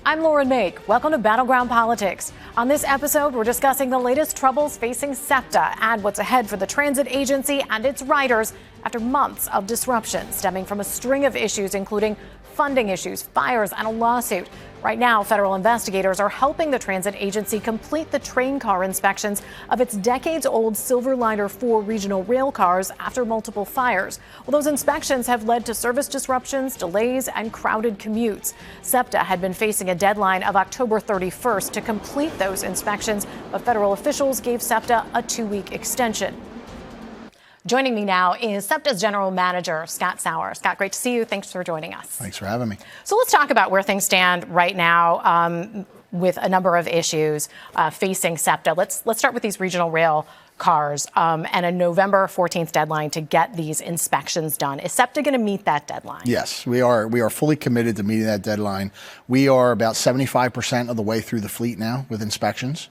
I'm Lauren Mayk. Welcome to Battleground Politics. On this episode, we're discussing the latest troubles facing SEPTA and what's ahead for the transit agency and its riders after months of disruption stemming from a string of issues, including funding issues, fires, and a lawsuit. Right now, federal investigators are helping the transit agency complete the train car inspections of its decades-old Silverliner 4 regional rail cars after multiple fires. Well, those inspections have led to service disruptions, delays, and crowded commutes. SEPTA had been facing a deadline of October 31st to complete those inspections, but federal officials gave SEPTA a 2-week extension. Joining me now is SEPTA's General Manager, Scott Sauer. Scott, great to see you. Thanks for joining us. Thanks for having me. So let's talk about where things stand right now with a number of issues facing SEPTA. Let's start with these regional rail cars and a November 14th deadline to get these inspections done. Is SEPTA going to meet that deadline? Yes, we are. We are fully committed to meeting that deadline. We are about 75% of the way through the fleet now with inspections.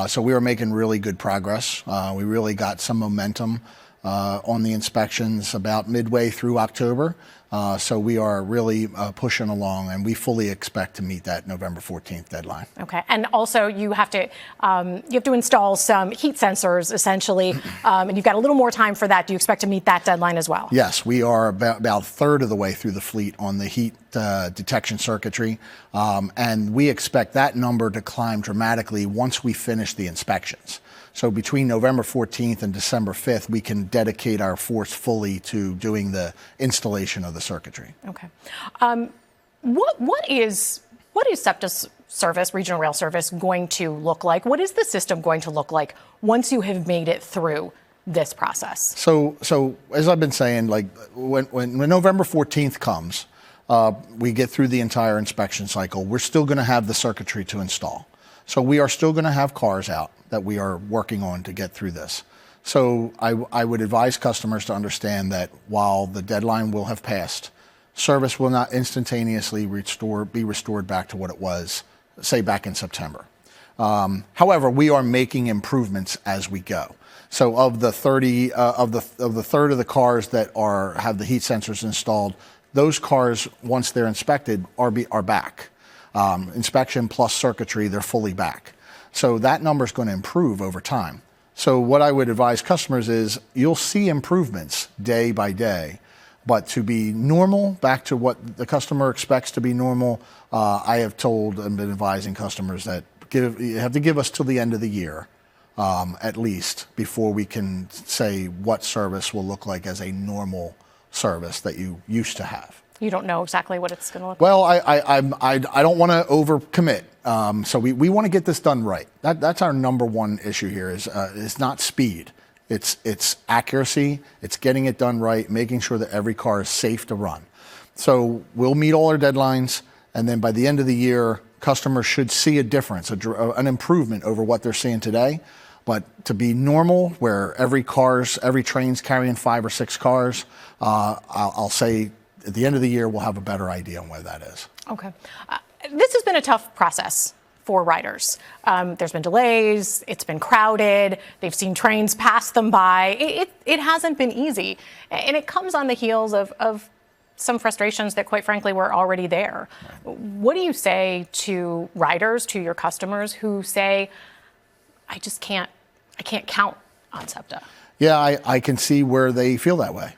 So we are making really good progress. We really got some momentum on the inspections about midway through October. So we are really pushing along, and we fully expect to meet that November 14th deadline. Okay. And also you have to install some heat sensors, essentially, and you've got a little more time for that. Do you expect to meet that deadline as well? Yes, we are about a third of the way through the fleet on the heat detection circuitry, and we expect that number to climb dramatically once we finish the inspections. So between November 14th and December 5th, we can dedicate our force fully to doing the installation of the circuitry. Okay. What is SEPTA's service, regional rail service, going to look like? What is the system going to look like once you have made it through this process? So as I've been saying, like when November 14th comes, we get through the entire inspection cycle, we're still going to have the circuitry to install. So we are still going to have cars out that we are working on to get through this. So I would advise customers to understand that while the deadline will have passed, service will not instantaneously be restored back to what it was, say, back in September. However, we are making improvements as we go. So of the 30 of the third of the cars that have the heat sensors installed, those cars, once they're inspected, are back. Inspection plus circuitry, they're fully back. So that number is going to improve over time. So what I would advise customers is you'll see improvements day by day, but to be normal, back to what the customer expects to be normal, I have told and been advising customers that you have to give us till the end of the year, at least, before we can say what service will look like as a normal service that you used to have. You don't know exactly what it's going to look like? Well, I don't want to overcommit. So we want to get this done right. That's our number one issue here is not speed. It's accuracy. It's getting it done right, making sure that every car is safe to run. So we'll meet all our deadlines, and then by the end of the year, customers should see a difference, an improvement over what they're seeing today. But to be normal, where every train's carrying 5 or 6 cars, I'll say at the end of the year, we'll have a better idea on where that is. Okay. This has been a tough process for riders. There's been delays. It's been crowded. They've seen trains pass them by. It hasn't been easy. And it comes on the heels of some frustrations that, quite frankly, were already there. Right. What do you say to riders, to your customers who say, I can't count on SEPTA? Yeah, I can see where they feel that way.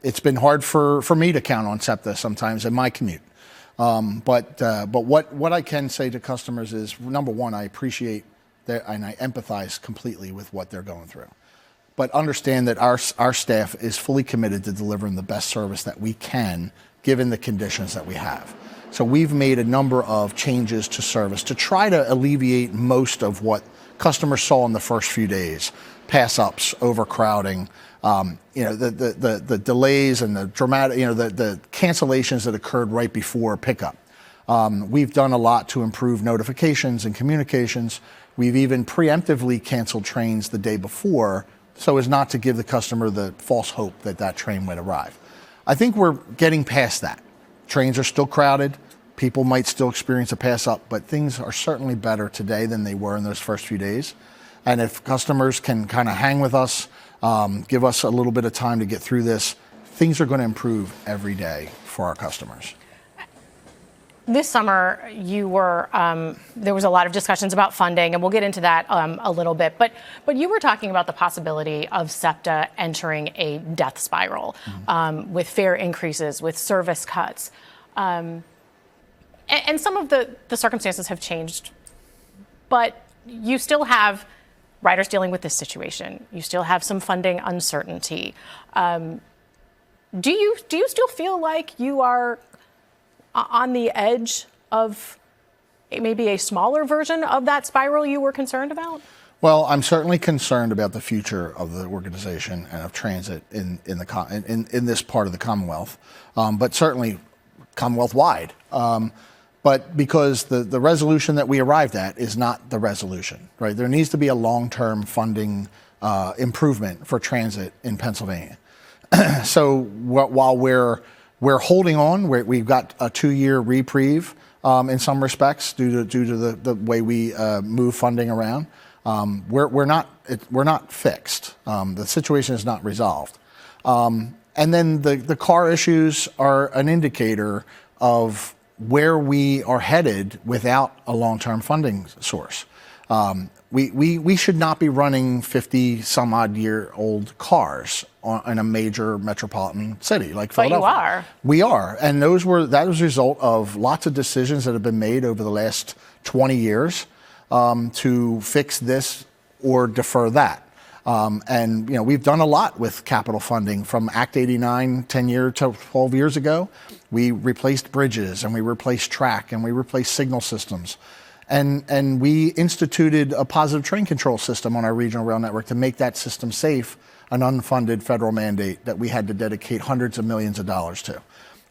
It's been hard for me to count on SEPTA sometimes in my commute. But what I can say to customers is, number one, I appreciate that and I empathize completely with what they're going through. But understand that our staff is fully committed to delivering the best service that we can, given the conditions that we have. So we've made a number of changes to service to try to alleviate most of what customers saw in the first few days: pass-ups, overcrowding, the delays and the dramatic, the cancellations that occurred right before pickup. We've done a lot to improve notifications and communications. We've even preemptively canceled trains the day before, so as not to give the customer the false hope that that train would arrive. I think we're getting past that. Trains are still crowded. People might still experience a pass up, but things are certainly better today than they were in those first few days. And if customers can kind of hang with us, give us a little bit of time to get through this, things are going to improve every day for our customers. This summer, you were there was a lot of discussions about funding, and we'll get into that a little bit. But you were talking about the possibility of SEPTA entering a death spiral with fare increases, with service cuts, and some of the circumstances have changed. But you still have riders dealing with this situation. You still have some funding uncertainty. Do you still feel like you are on the edge of maybe a smaller version of that spiral you were concerned about? Well, I'm certainly concerned about the future of the organization and of transit in this part of the Commonwealth, but certainly Commonwealth-wide. But because the resolution that we arrived at is not the resolution, right? There needs to be a long-term funding improvement for transit in Pennsylvania. So while we're holding on, we've got a 2-year reprieve in some respects due to the way we move funding around. We're not fixed. The situation is not resolved. And then the car issues are an indicator of where we are headed without a long-term funding source. We should not be running 50-some-odd-year-old cars in a major metropolitan city like Philadelphia. But you are. We are, and that was a result of lots of decisions that have been made over the last 20 years to fix this or defer that. And we've done a lot with capital funding from Act 89 12 years ago. We replaced bridges, and we replaced track, and we replaced signal systems. And we instituted a positive train control system on our regional rail network to make that system safe, an unfunded federal mandate that we had to dedicate hundreds of millions of dollars to.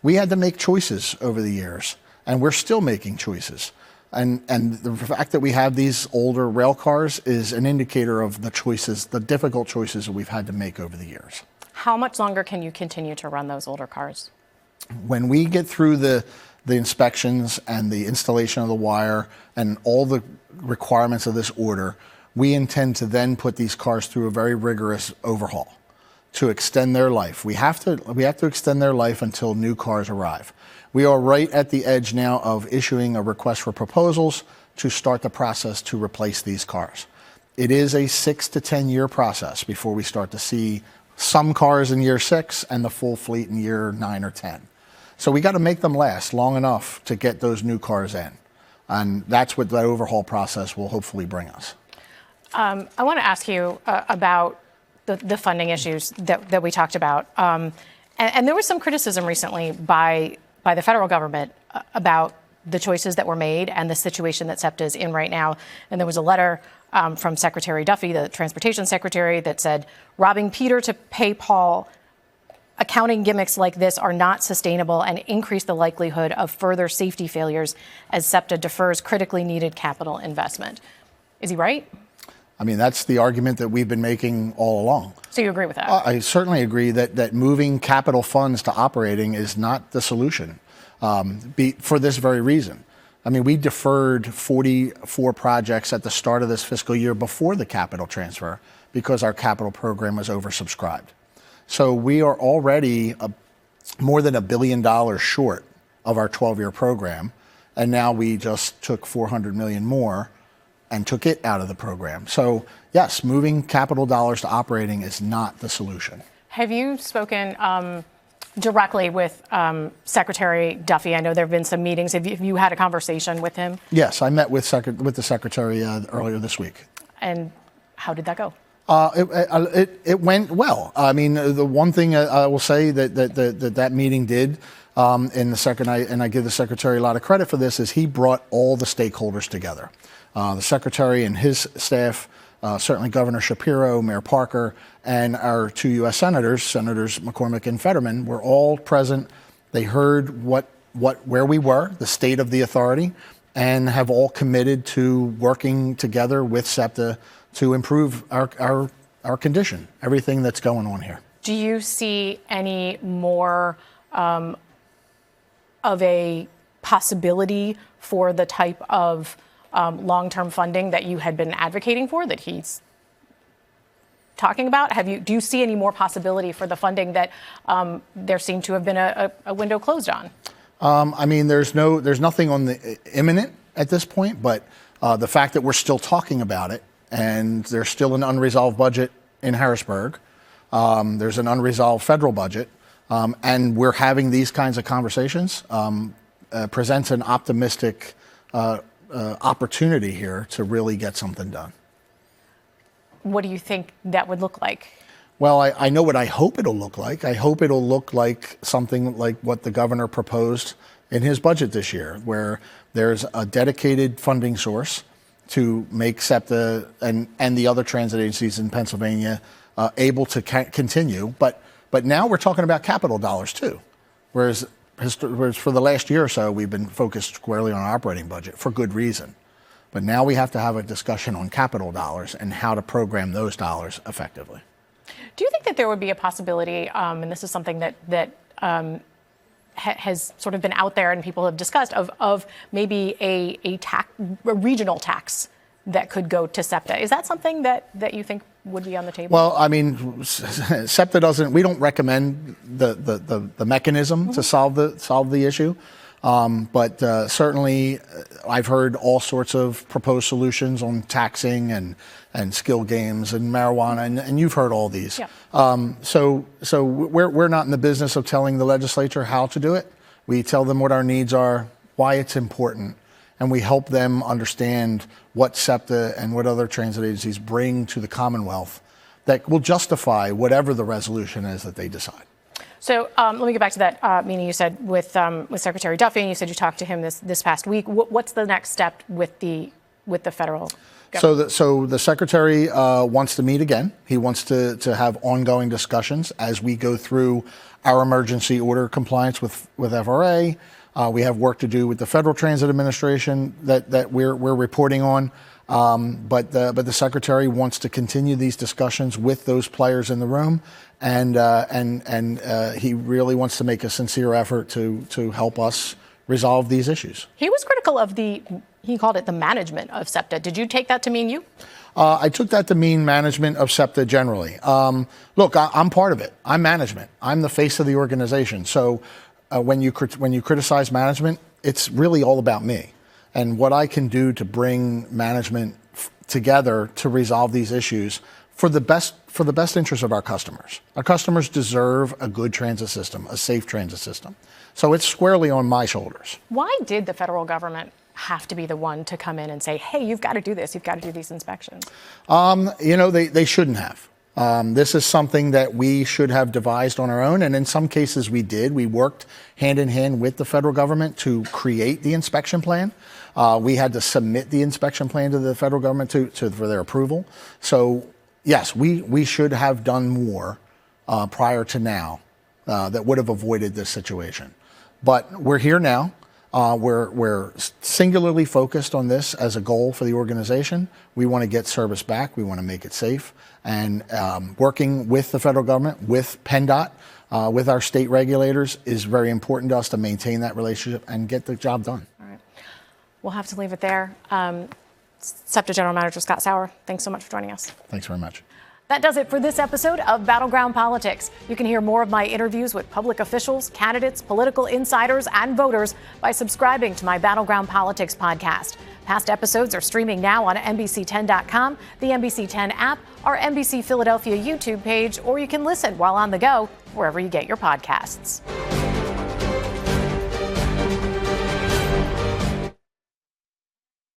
We had to make choices over the years, and we're still making choices. And the fact that we have these older rail cars is an indicator of the choices, the difficult choices that we've had to make over the years. How much longer can you continue to run those older cars? When we get through the inspections and the installation of the wire and all the requirements of this order, we intend to then put these cars through a very rigorous overhaul to extend their life. We have to extend their life until new cars arrive. We are right at the edge now of issuing a request for proposals to start the process to replace these cars. It is a 6 to 10 year process before we start to see some cars in year 6 and the full fleet in year 9 or 10. So we got to make them last long enough to get those new cars in. And that's what that overhaul process will hopefully bring us. I want to ask you about the funding issues that we talked about. And there was some criticism recently by the federal government about the choices that were made and the situation that SEPTA is in right now. And there was a letter from Secretary Duffy, the transportation secretary, that said, robbing Peter to pay Paul, accounting gimmicks like this are not sustainable and increase the likelihood of further safety failures as SEPTA defers critically needed capital investment. Is he right? I mean, that's the argument that we've been making all along. So you agree with that? I certainly agree that moving capital funds to operating is not the solution for this very reason. I mean, we deferred 44 projects at the start of this fiscal year before the capital transfer because our capital program was oversubscribed. So we are already more than $1 billion short of our 12-year program, and now we just took $400 million more and took it out of the program. So yes, moving capital dollars to operating is not the solution. Have you spoken directly with Secretary Duffy? I know there have been some meetings. Have you had a conversation with him? Yes, I met with the Secretary earlier this week. And how did that go? It went well. I mean, the one thing I will say that meeting did, and I give the Secretary a lot of credit for this, is he brought all the stakeholders together. The Secretary and his staff, certainly Governor Shapiro, Mayor Parker, and our 2 U.S. Senators, Senators McCormick and Fetterman, were all present. They heard where we were, the state of the authority, and have all committed to working together with SEPTA to improve our condition, everything that's going on here. Do you see any more of a possibility for the type of long-term funding that you had been advocating for, that he's talking about? Do you see any more possibility for the funding that there seemed to have been a window closed on? I mean, there's nothing on the imminent at this point, but the fact that we're still talking about it and there's still an unresolved budget in Harrisburg, there's an unresolved federal budget, and we're having these kinds of conversations presents an optimistic opportunity here to really get something done. What do you think that would look like? Well, I know what I hope it'll look like. I hope it'll look like something like what the governor proposed in his budget this year, where there's a dedicated funding source to make SEPTA and the other transit agencies in Pennsylvania able to continue. But now we're talking about capital dollars too, whereas for the last year or so, we've been focused squarely on our operating budget for good reason. But now we have to have a discussion on capital dollars and how to program those dollars effectively. Do you think that there would be a possibility, and this is something that has sort of been out there and people have discussed, of maybe a regional tax that could go to SEPTA? Is that something that you think would be on the table? Well, I mean, SEPTA we don't recommend the mechanism to solve the issue. But certainly, I've heard all sorts of proposed solutions on taxing and skill games and marijuana, and you've heard all these. Yeah. So we're not in the business of telling the legislature how to do it. We tell them what our needs are, why it's important, and we help them understand what SEPTA and what other transit agencies bring to the Commonwealth that will justify whatever the resolution is that they decide. So let me get back to that meeting you said with Secretary Duffy, and you said you talked to him this past week. What's the next step with the federal government? So the secretary wants to meet again. He wants to have ongoing discussions as we go through our emergency order compliance with FRA. We have work to do with the Federal Transit Administration that we're reporting on. But the secretary wants to continue these discussions with those players in the room, and he really wants to make a sincere effort to help us resolve these issues. He was critical of he called it the management of SEPTA. Did you take that to mean you? I took that to mean management of SEPTA generally. Look, I'm part of it. I'm management. I'm the face of the organization. So when you criticize management, it's really all about me and what I can do to bring management together to resolve these issues for the best interest of our customers. Our customers deserve a good transit system, a safe transit system. So it's squarely on my shoulders. Why did the federal government have to be the one to come in and say, hey, you've got to do this, you've got to do these inspections? They shouldn't have. This is something that we should have devised on our own, and in some cases we did. We worked hand in hand with the federal government to create the inspection plan. We had to submit the inspection plan to the federal government for their approval. So yes, we should have done more prior to now that would have avoided this situation. But we're here now. We're singularly focused on this as a goal for the organization. We want to get service back. We want to make it safe. And working with the federal government, with PennDOT, with our state regulators is very important to us to maintain that relationship and get the job done. All right. We'll have to leave it there. SEPTA General Manager Scott Sauer, thanks so much for joining us. Thanks very much. That does it for this episode of Battleground Politics. You can hear more of my interviews with public officials, candidates, political insiders, and voters by subscribing to my Battleground Politics podcast. Past episodes are streaming now on NBC10.com, the NBC10 app, our NBC Philadelphia YouTube page, or you can listen while on the go wherever you get your podcasts.